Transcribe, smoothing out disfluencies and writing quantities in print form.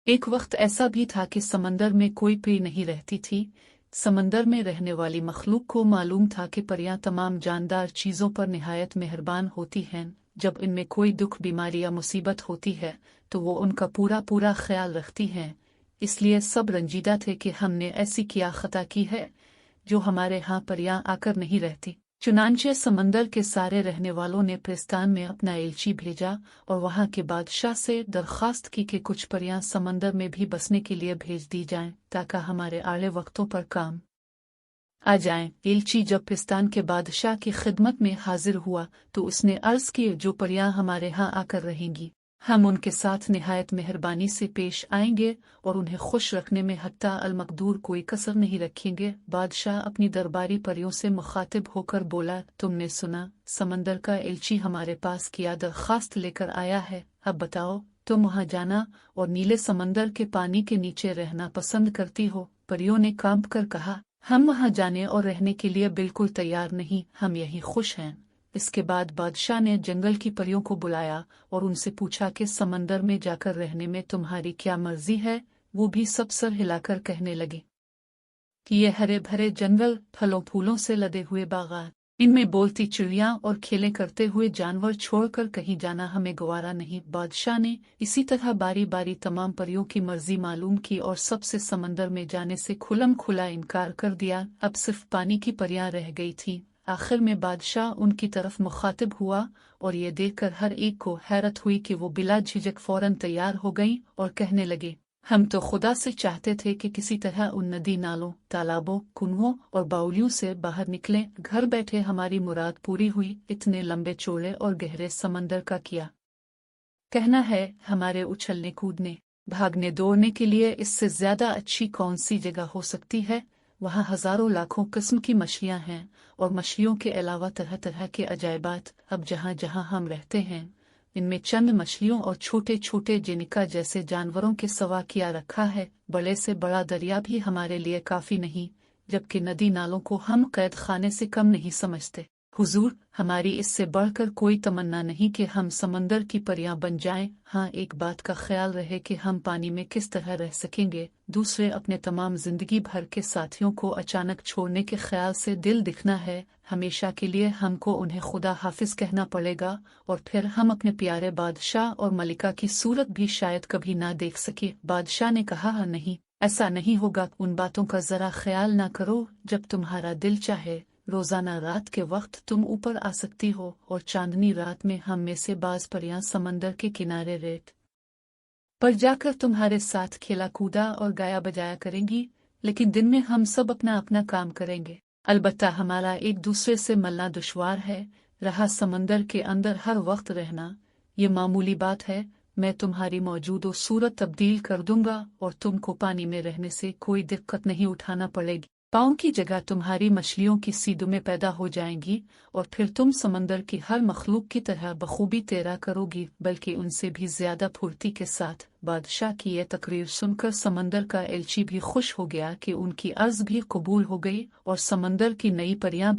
एक वक्त ऐसा भी था कि समंदर में कोई पेड़ नहीं रहती थी। समंदर में रहने वाली मखलूक को मालूम था कि परियां तमाम जानदार चीज़ों पर निहायत मेहरबान होती हैं। जब इनमें कोई दुख बीमारी या मुसीबत होती है तो वो उनका पूरा पूरा ख्याल रखती हैं। इसलिए सब रंजीदा थे कि हमने ऐसी क्या खता की है जो हमारे यहाँ परियां आकर नहीं रहती। चुनांचे समंदर के सारे रहने वालों ने प्रिस्तान में अपना एलची भेजा और वहां के बादशाह से दरख्वास्त की कि कुछ परियां समंदर में भी बसने के लिए भेज दी जाएं ताकि हमारे आले वक्तों पर काम आ जाएं। एलची जब प्रिस्तान के बादशाह की खिदमत में हाजिर हुआ तो उसने अर्ज की, जो परियां हमारे यहाँ आकर रहेंगी हम उनके साथ निहायत मेहरबानी से पेश आएंगे और उन्हें खुश रखने में हत्ता अल मकदूर कोई कसर नहीं रखेंगे। बादशाह अपनी दरबारी परियों से मुखातिब होकर बोला, तुमने सुना, समंदर का एलची हमारे पास किया दरख्वास्त लेकर आया है। अब बताओ, तुम वहां जाना और नीले समंदर के पानी के नीचे रहना पसंद करती हो? परियों ने कांप कर कहा, हम वहां जाने और रहने के लिए बिल्कुल तैयार नहीं, हम यहीं खुश हैं। इसके बाद बादशाह ने जंगल की परियों को बुलाया और उनसे पूछा कि समंदर में जाकर रहने में तुम्हारी क्या मर्जी है। वो भी सब सर हिलाकर कहने लगे कि ये हरे भरे जंगल, फलों फूलों से लदे हुए बागान, इनमें बोलती चिड़ियां और खेले करते हुए जानवर छोड़कर कहीं जाना हमें गवारा नहीं। बादशाह ने इसी तरह बारी बारी तमाम परियों की मर्जी मालूम की और सबसे समंदर में जाने से खुलम खुला इनकार कर दिया। अब सिर्फ पानी की परियां रह गई थीं। आखिर में बादशाह उनकी तरफ मुखातिब हुआ और ये देखकर हर एक को हैरत हुई कि वो बिला झिझक फौरन तैयार हो गईं और कहने लगे, हम तो खुदा से चाहते थे कि किसी तरह उन नदी नालों, तालाबों, कुओं और बाउलियों से बाहर निकलें। घर बैठे हमारी मुराद पूरी हुई। इतने लंबे चौड़े और गहरे समंदर का किया कहना है। हमारे उछलने कूदने भागने दौड़ने के लिए इससे ज्यादा अच्छी कौन सी जगह हो सकती है? वहाँ हजारों लाखों किस्म की मछलियाँ हैं और मछलियों के अलावा तरह तरह के अजायबात। अब जहाँ जहाँ हम रहते हैं इनमें चंद मछलियों और छोटे छोटे जिनिका जैसे जानवरों के सवा किया रखा है। बड़े से बड़ा दरिया भी हमारे लिए काफी नहीं, जबकि नदी नालों को हम कैद खाने से कम नहीं समझते। हुजूर, हमारी इससे बढ़कर कोई तमन्ना नहीं कि हम समंदर की परियां बन जाएं। हाँ, एक बात का ख्याल रहे कि हम पानी में किस तरह रह सकेंगे। दूसरे, अपने तमाम जिंदगी भर के साथियों को अचानक छोड़ने के ख्याल से दिल दिखना है। हमेशा के लिए हमको उन्हें खुदा हाफिज कहना पड़ेगा और फिर हम अपने प्यारे बादशाह और मलिका की सूरत भी शायद कभी ना देख सके। बादशाह ने कहा, हाँ नहीं, ऐसा नहीं होगा। उन बातों का जरा ख्याल ना करो। जब तुम्हारा दिल चाहे रोजाना रात के वक्त तुम ऊपर आ सकती हो और चांदनी रात में हम में से बाज परियां समंदर के किनारे रेत पर जाकर तुम्हारे साथ खेला कूदा और गाया बजाया करेंगी। लेकिन दिन में हम सब अपना अपना काम करेंगे। अलबत्ता हमारा एक दूसरे से मिलना दुश्वार है। रहा समंदर के अंदर हर वक्त रहना, ये मामूली बात है। मैं तुम्हारी मौजूद सूरत तब्दील कर दूंगा और तुमको पानी में रहने से कोई दिक्कत नहीं उठाना पड़ेगी। पाँव की जगह तुम्हारी मछलियों की सीधों में पैदा हो जाएंगी और फिर तुम समंदर की हर मखलूक की तरह बखूबी तैरा करोगी, बल्कि उनसे भी ज्यादा फुर्ती के साथ। बादशाह की यह तकरीर सुनकर समंदर का एलची भी खुश हो गया कि उनकी अर्ज भी कबूल हो गई और समंदर की नई परियां